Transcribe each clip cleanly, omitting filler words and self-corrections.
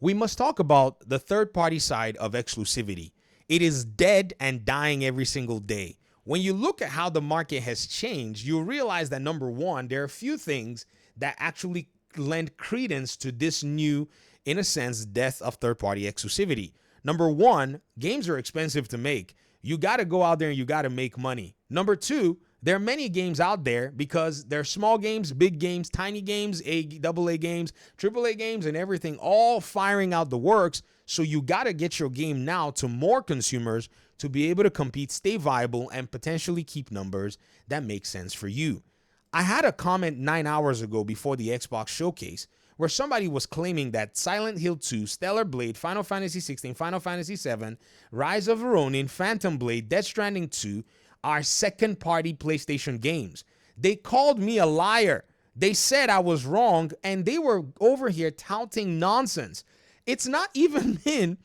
we must talk about the third-party side of exclusivity. It is dead and dying every single day. When you look at how the market has changed, you'll realize that number one, there are a few things that actually lend credence to this new, in a sense, death of third-party exclusivity. Number one, games are expensive to make. You got to go out there and you got to make money. Number two, there are many games out there because they're small games, big games, tiny games, AA games, AAA games, and everything all firing out the works. So you got to get your game now to more consumers to be able to compete, stay viable, and potentially keep numbers that make sense for you. I had a comment 9 hours ago before the Xbox showcase where somebody was claiming that Silent Hill 2, Stellar Blade, Final Fantasy 16, Final Fantasy 7, Rise of Ronin, Phantom Blade, Death Stranding 2 are second-party PlayStation games. They called me a liar. They said I was wrong, and they were over here touting nonsense. It's not even been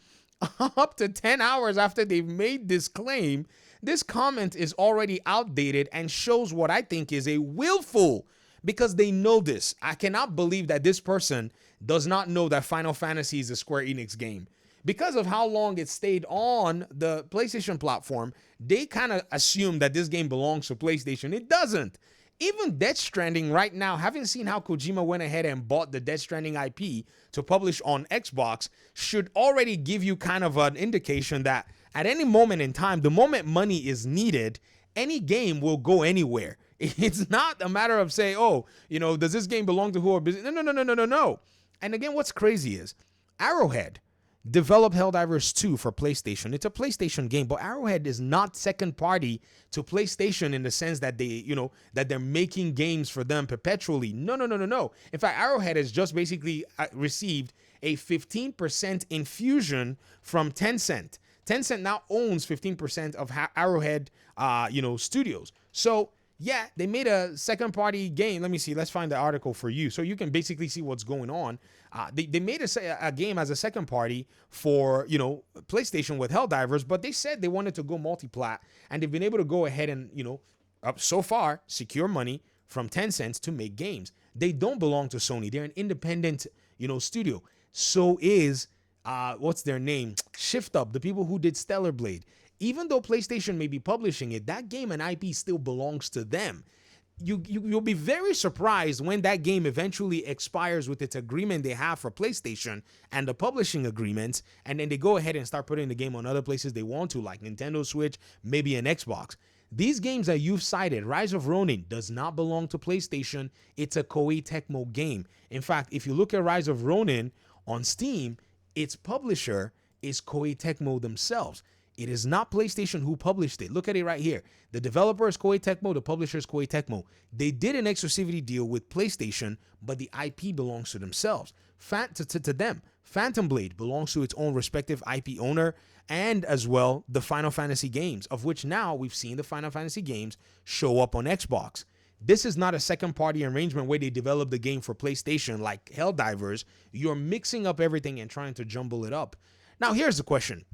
up to 10 hours after they've made this claim. This comment is already outdated and shows what I think is a willful, because they know this. I cannot believe that this person does not know that Final Fantasy is a Square Enix game. Because of how long it stayed on the PlayStation platform, they kind of assume that this game belongs to PlayStation. It doesn't. Even Death Stranding right now, having seen how Kojima went ahead and bought the Death Stranding IP to publish on Xbox, should already give you kind of an indication that at any moment in time, the moment money is needed, any game will go anywhere. It's not a matter of saying, oh, does this game belong to who or business? No. And again, what's crazy is Arrowhead developed Helldivers 2 for PlayStation. It's a PlayStation game, but Arrowhead is not second party to PlayStation in the sense that that they're making games for them perpetually. No. In fact, Arrowhead has just basically received a 15% infusion from Tencent. Tencent now owns 15% of Arrowhead, studios. So yeah, they made a second-party game. Let me see. Let's find the article for you so you can basically see what's going on. They made a game as a second party for, PlayStation with Helldivers, but they said they wanted to go multi-plat, and they've been able to go ahead and, so far, secure money from Tencent to make games. They don't belong to Sony. They're an independent, studio. So is, what's their name? Shift Up, the people who did Stellar Blade. Even though PlayStation may be publishing it, that game and IP still belongs to them. You'll be very surprised when that game eventually expires with its agreement they have for PlayStation and the publishing agreements, and then they go ahead and start putting the game on other places they want to, like Nintendo Switch, maybe an Xbox. These games that you've cited, Rise of Ronin, does not belong to PlayStation. It's a Koei Tecmo game. In fact, if you look at Rise of Ronin on Steam, its publisher is Koei Tecmo themselves. It is not PlayStation who published it. Look at it right here. The developer is Koei Tecmo. The publisher is Koei Tecmo. They did an exclusivity deal with PlayStation, but the IP belongs to themselves. To them, Phantom Blade belongs to its own respective IP owner, and as well the Final Fantasy games, of which now we've seen the Final Fantasy games show up on Xbox. This is not a second-party arrangement where they develop the game for PlayStation like Helldivers. You're mixing up everything and trying to jumble it up. Now, here's the question.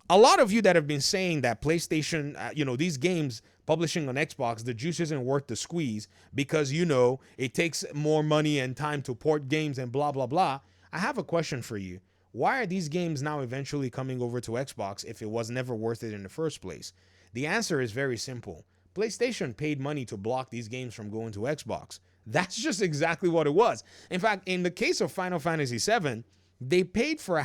A lot of you that have been saying that PlayStation, these games publishing on Xbox, the juice isn't worth the squeeze because, it takes more money and time to port games and blah, blah, blah. I have a question for you. Why are these games now eventually coming over to Xbox if it was never worth it in the first place? The answer is very simple. PlayStation paid money to block these games from going to Xbox. That's just exactly what it was. In fact, in the case of Final Fantasy VII, they paid for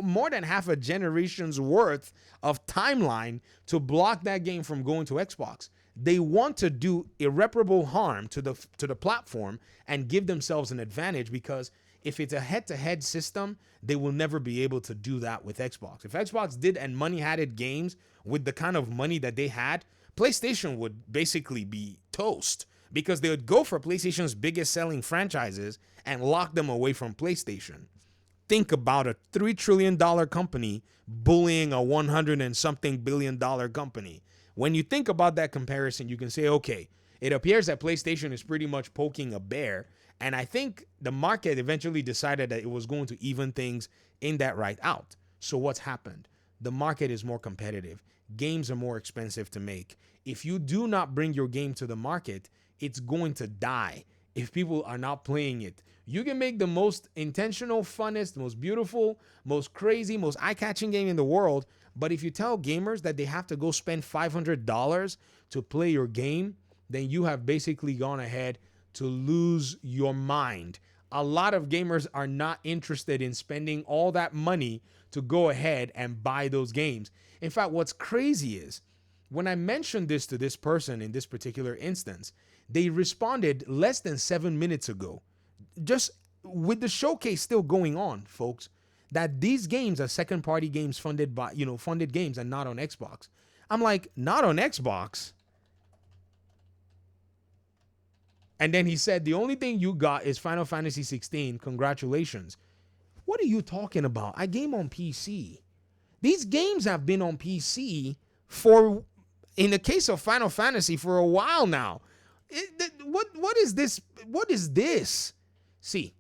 more than half a generation's worth of timeline to block that game from going to Xbox. They want to do irreparable harm to the platform and give themselves an advantage, because if it's a head-to-head system, they will never be able to do that with Xbox. If Xbox did and money had it games with the kind of money that they had, PlayStation would basically be toast, because they would go for PlayStation's biggest selling franchises and lock them away from PlayStation. Think about a $3 trillion company bullying a 100 and something billion dollar company. When you think about that comparison, you can say, okay, it appears that PlayStation is pretty much poking a bear. And I think the market eventually decided that it was going to even things in that right out. So what's happened? The market is more competitive. Games are more expensive to make. If you do not bring your game to the market, it's going to die. If people are not playing it, You can make the most intentional, funnest, most beautiful, most crazy, most eye-catching game in the world, but if you tell gamers that they have to go spend $500 to play your game, then you have basically gone ahead to lose your mind. A lot of gamers are not interested in spending all that money to go ahead and buy those games. In fact, what's crazy is when I mentioned this to this person in this particular instance, they responded less than 7 minutes ago, just with the showcase still going on, folks, that these games are second party games funded by, funded games and not on Xbox. I'm like, not on Xbox? And then he said, the only thing you got is Final Fantasy 16. Congratulations. What are you talking about? I game on PC. These games have been on PC for, in the case of Final Fantasy, for a while now. What is this? What is this? See,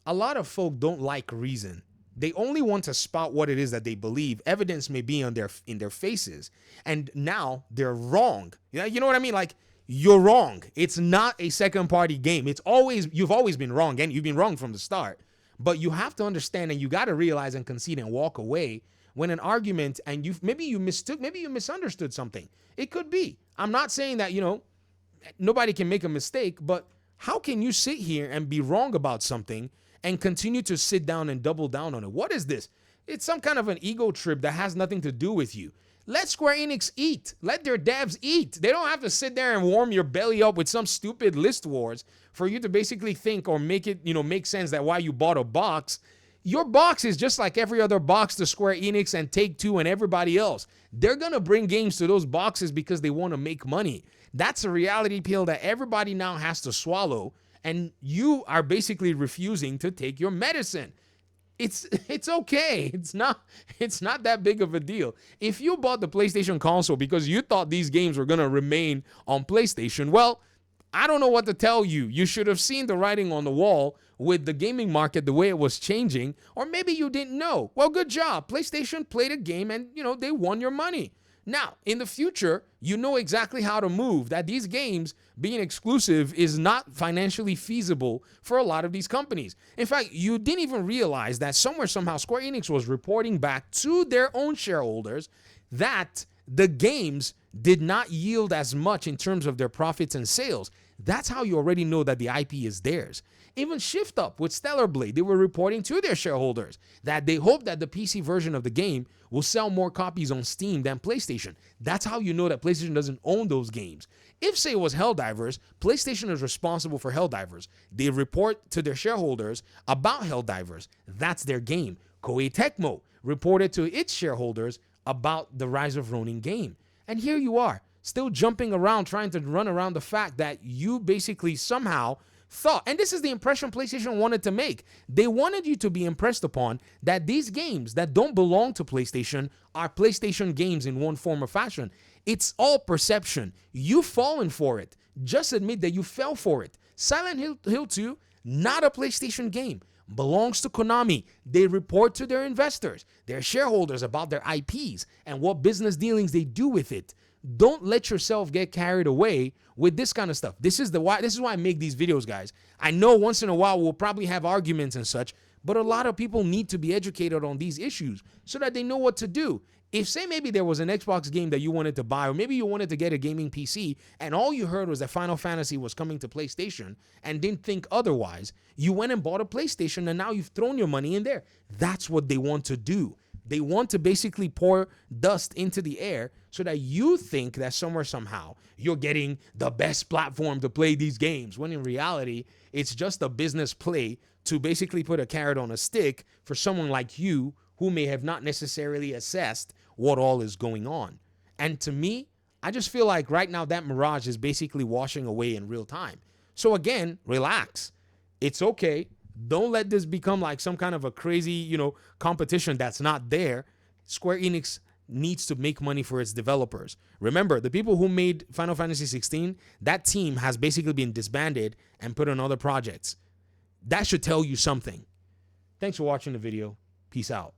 a lot of folk don't like reason. They only want to spout what it is that they believe. Evidence may be in their faces, and now they're wrong. You know what I mean? Like, you're wrong. It's not a second party game. You've always been wrong, and you've been wrong from the start. But you have to understand, and you got to realize and concede and walk away when an argument, and maybe you misunderstood something. It could be. I'm not saying that, nobody can make a mistake, but how can you sit here and be wrong about something and continue to sit down and double down on it? What is this? It's some kind of an ego trip that has nothing to do with you. Let Square Enix eat. Let their devs eat. They don't have to sit there and warm your belly up with some stupid list wars for you to basically think or make it, make sense that why you bought a box. Your box is just like every other box to Square Enix and Take-Two and everybody else. They're going to bring games to those boxes because they want to make money. That's a reality pill that everybody now has to swallow, and you are basically refusing to take your medicine. It's okay. It's not that big of a deal. If you bought the PlayStation console because you thought these games were going to remain on PlayStation, well, I don't know what to tell you. You should have seen the writing on the wall with the gaming market the way it was changing, or maybe you didn't know. Well, good job. PlayStation played a game and, they won your money. Now, in the future, you know exactly how to move, that these games being exclusive is not financially feasible for a lot of these companies. In fact, you didn't even realize that somehow, Square Enix was reporting back to their own shareholders that the games did not yield as much in terms of their profits and sales. That's how you already know that the IP is theirs. Even Shift Up with Stellar Blade, they were reporting to their shareholders that they hope that the PC version of the game will sell more copies on Steam than PlayStation. That's how you know that PlayStation doesn't own those games. If, say, it was Helldivers, PlayStation is responsible for Helldivers. They report to their shareholders about Helldivers. That's their game. Koei Tecmo reported to its shareholders about the Rise of Ronin game. And here you are, still jumping around, trying to run around the fact that you basically somehow thought, and this is the impression PlayStation wanted to make. They wanted you to be impressed upon that these games that don't belong to PlayStation are PlayStation games in one form or fashion. It's all perception. You've fallen for it. Just admit that you fell for it. Silent Hill 2, not a PlayStation game. Belongs to Konami. They report to their investors, their shareholders, about their IPs and what business dealings they do with it. Don't let yourself get carried away with this kind of stuff. This is why I make these videos, guys. I know once in a while we'll probably have arguments and such, but a lot of people need to be educated on these issues so that they know what to do. If, say, maybe there was an Xbox game that you wanted to buy, or maybe you wanted to get a gaming PC, and all you heard was that Final Fantasy was coming to PlayStation and didn't think otherwise, you went and bought a PlayStation, and now you've thrown your money in there. That's what they want to do. They want to basically pour dust into the air so that you think that somewhere, somehow, you're getting the best platform to play these games, when in reality, it's just a business play to basically put a carrot on a stick for someone like you who may have not necessarily assessed what all is going on. And to me, I just feel like right now that mirage is basically washing away in real time. So again, relax. It's okay. Don't let this become like some kind of a crazy, competition that's not there. Square Enix needs to make money for its developers. Remember, the people who made Final Fantasy 16, that team has basically been disbanded and put on other projects. That should tell you something. Thanks for watching the video. Peace out.